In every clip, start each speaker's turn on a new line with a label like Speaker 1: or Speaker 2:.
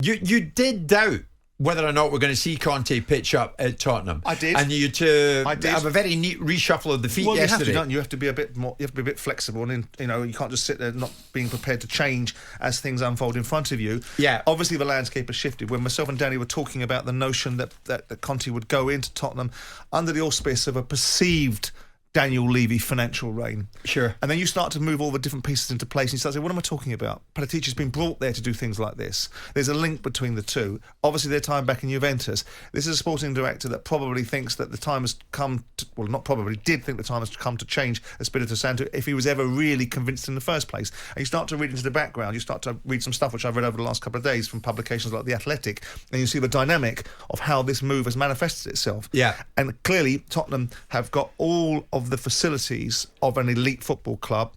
Speaker 1: You did doubt whether or not we're going to see Conte pitch up at Tottenham.
Speaker 2: I did.
Speaker 1: And you have a very neat reshuffle of the feet yesterday.
Speaker 2: You have to, don't you? You have to be a bit more. You have to be a bit flexible, and you can't just sit there not being prepared to change as things unfold in front of you.
Speaker 1: Yeah.
Speaker 2: Obviously, the landscape has shifted. When myself and Danny were talking about the notion that Conte would go into Tottenham under the auspice of a perceived Daniel Levy financial reign.
Speaker 1: Sure.
Speaker 2: And then you start to move all the different pieces into place and you start saying, what am I talking about? Paratici's been brought there to do things like this. There's a link between the two. Obviously, their time back in Juventus. This is a sporting director that probably thinks that the time has come to, well, not probably, did think the time has come to change Espirito Santo if he was ever really convinced in the first place. And you start to read into the background. You start to read some stuff which I've read over the last couple of days from publications like The Athletic, and you see the dynamic of how this move has manifested itself.
Speaker 1: Yeah.
Speaker 2: And clearly, Tottenham have got all of the facilities of an elite football club,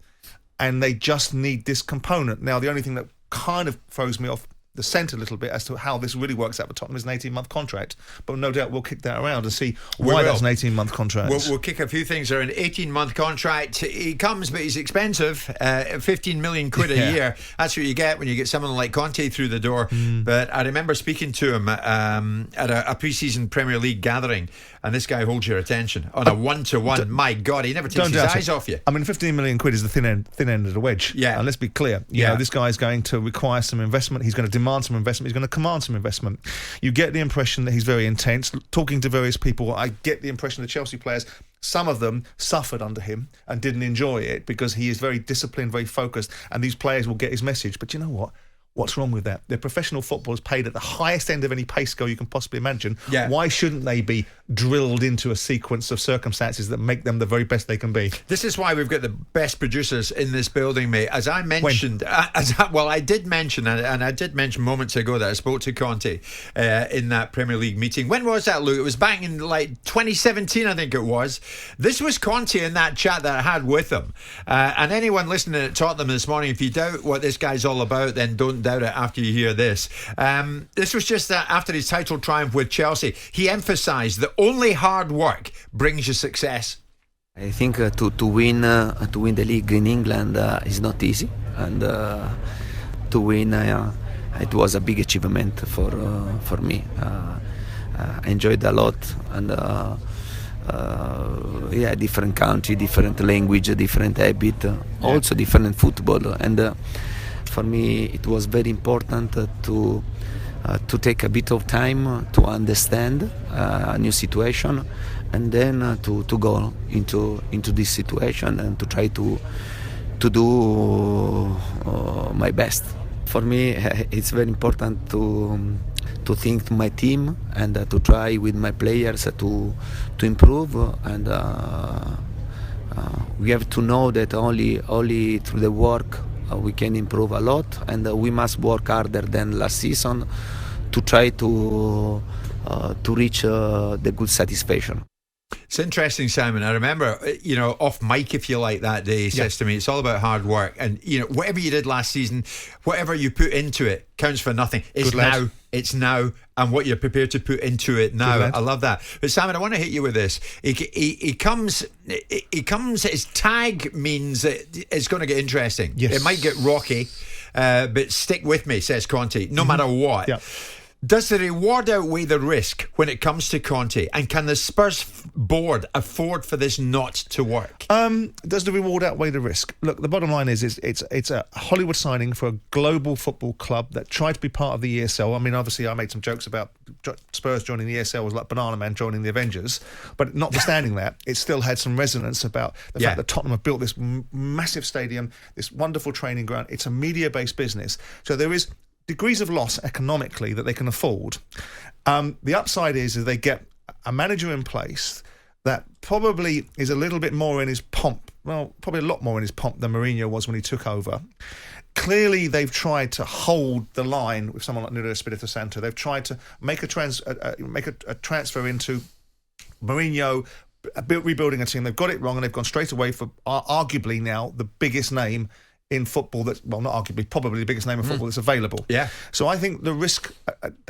Speaker 2: and they just need this component. Now, the only thing that kind of throws me off the scent a little bit as to how this really works out for Tottenham is an 18-month contract, but no doubt we'll kick that around and see why that's an 18-month contract.
Speaker 1: We'll kick a few things around. 18-month contract, he comes, but he's expensive. 15 million quid a year. That's what you get when you get someone like Conte through the door. But I remember speaking to him at a pre-season Premier League gathering, and this guy holds your attention on a one-to-one. My God, he never takes his eyes off you.
Speaker 2: I mean, 15 million quid is the thin end of the wedge.
Speaker 1: Yeah.
Speaker 2: And let's be clear. You know, this guy's going to require some investment. He's going to demand some investment. He's going to command some investment. You get the impression that he's very intense. Talking to various people, I get the impression the Chelsea players, some of them suffered under him and didn't enjoy it because he is very disciplined, very focused, and these players will get his message. But you know what? What's wrong with that? They're professional footballers paid at the highest end of any pay scale you can possibly imagine.
Speaker 1: Yeah.
Speaker 2: Why shouldn't they be drilled into a sequence of circumstances that make them the very best they can be?
Speaker 1: This is why we've got the best producers in this building, mate. As I mentioned, I did mention, and I did mention moments ago that I spoke to Conte in that Premier League meeting. When was that, Luke? It was back in like 2017, I think it was. This was Conte in that chat that I had with him. And anyone listening at Tottenham this morning, if you doubt what this guy's all about, then don't doubt it after you hear this. This was just after his title triumph with Chelsea. He emphasised that only hard work brings you success.
Speaker 3: I think to win the league in England is not easy, and to win it was a big achievement for me. I enjoyed a lot, and different country, different language, different habit, also different football, and for me it was very important to take a bit of time to understand a new situation, and then to go into this situation and to try to do my best. For me, it's very important to think to my team and to try with my players to improve, and we have to know that only through the work we can improve a lot, and we must work harder than last season to try to reach the good satisfaction.
Speaker 1: It's interesting, Simon. I remember, off mic, if you like, that day, he says to me, it's all about hard work. And, whatever you did last season, whatever you put into it counts for nothing. It's now, and what you're prepared to put into it now. I love that. But Simon, I want to hit you with this. He comes, his tag means that it's going to get interesting.
Speaker 2: Yes.
Speaker 1: It might get rocky, but stick with me, says Conte, no matter what.
Speaker 2: Yeah.
Speaker 1: Does the reward outweigh the risk when it comes to Conte? And can the Spurs board afford for this not to work?
Speaker 2: Does the reward outweigh the risk? Look, the bottom line is it's a Hollywood signing for a global football club that tried to be part of the ESL. I mean, obviously, I made some jokes about Spurs joining the ESL was like Banana Man joining the Avengers. But notwithstanding that, it still had some resonance about the fact that Tottenham have built this massive stadium, this wonderful training ground. It's a media-based business. So there is degrees of loss economically that they can afford. The upside is they get a manager in place that probably is a little bit more in his pomp. Well, probably a lot more in his pomp than Mourinho was when he took over. Clearly, they've tried to hold the line with someone like Nuno Espirito Santo. They've tried to make a transfer into Mourinho, rebuilding a team. They've got it wrong, and they've gone straight away for arguably now the biggest name in football that's, well, not arguably, probably the biggest name in football that's available.
Speaker 1: Yeah.
Speaker 2: So I think the risk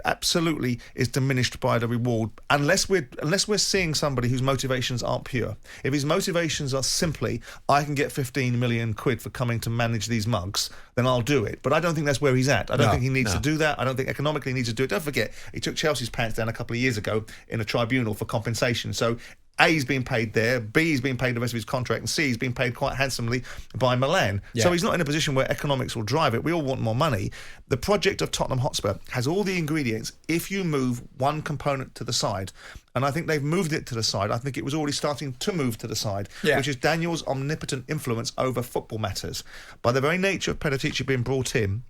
Speaker 2: absolutely is diminished by the reward, unless we're seeing somebody whose motivations aren't pure. If his motivations are simply, I can get 15 million quid for coming to manage these mugs, then I'll do it. But I don't think that's where he's at. I don't think he needs to do that. I don't think economically he needs to do it. Don't forget, he took Chelsea's pants down a couple of years ago in a tribunal for compensation. So A, he's being paid there, B, he's being paid the rest of his contract, and C, he's being paid quite handsomely by Milan.
Speaker 1: Yeah.
Speaker 2: So he's not in a position where economics will drive it. We all want more money. The project of Tottenham Hotspur has all the ingredients if you move one component to the side. And I think they've moved it to the side. I think it was already starting to move to the side, which is Daniel's omnipotent influence over football matters. By the very nature of Paratici being brought in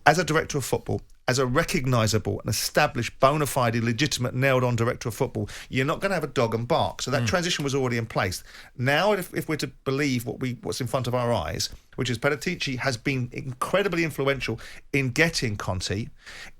Speaker 2: as a director of football, as a recognisable and established, bona fide, legitimate, nailed-on director of football, you're not going to have a dog and bark. So that transition was already in place. Now, if we're to believe what's in front of our eyes, which is Paratici has been incredibly influential in getting Conte,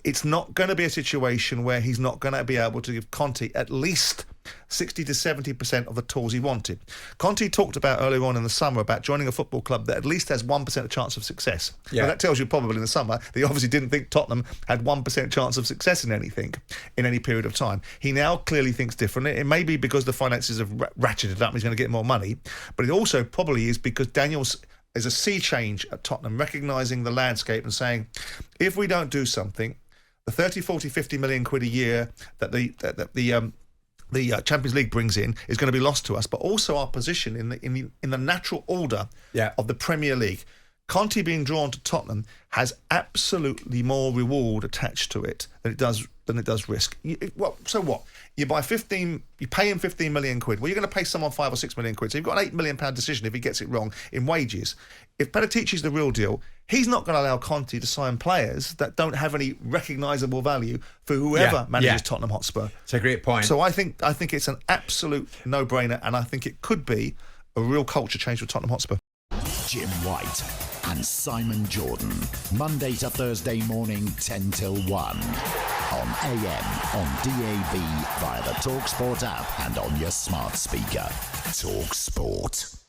Speaker 2: it's not going to be a situation where he's not going to be able to give Conte at least 60 to 70% of the tools he wanted. Conte talked about earlier on in the summer about joining a football club that at least has 1% chance of success.
Speaker 1: Yeah.
Speaker 2: Now, that tells you probably in the summer that he obviously didn't think Tottenham had 1% chance of success in anything in any period of time. He now clearly thinks differently. It may be because the finances have ratcheted up and he's going to get more money, but it also probably is because Daniel's is a sea change at Tottenham, recognising the landscape and saying, if we don't do something, the 30, 40, 50 million quid a year that the Champions League brings in is going to be lost to us, but also our position in the natural order of the Premier League. Conte being drawn to Tottenham has absolutely more reward attached to it than it does risk. So what? You pay him 15 million quid. Well, you're going to pay someone 5 or 6 million quid. So you've got an £8 million decision if he gets it wrong in wages. If Paratici's the real deal, he's not going to allow Conte to sign players that don't have any recognisable value for whoever manages Tottenham Hotspur.
Speaker 1: It's a great point.
Speaker 2: So I think it's an absolute no-brainer, and I think it could be a real culture change for Tottenham Hotspur.
Speaker 4: Jim White and Simon Jordan, Monday to Thursday morning, 10 till 1. On AM, on DAB, via the talkSPORT app and on your smart speaker. talkSPORT.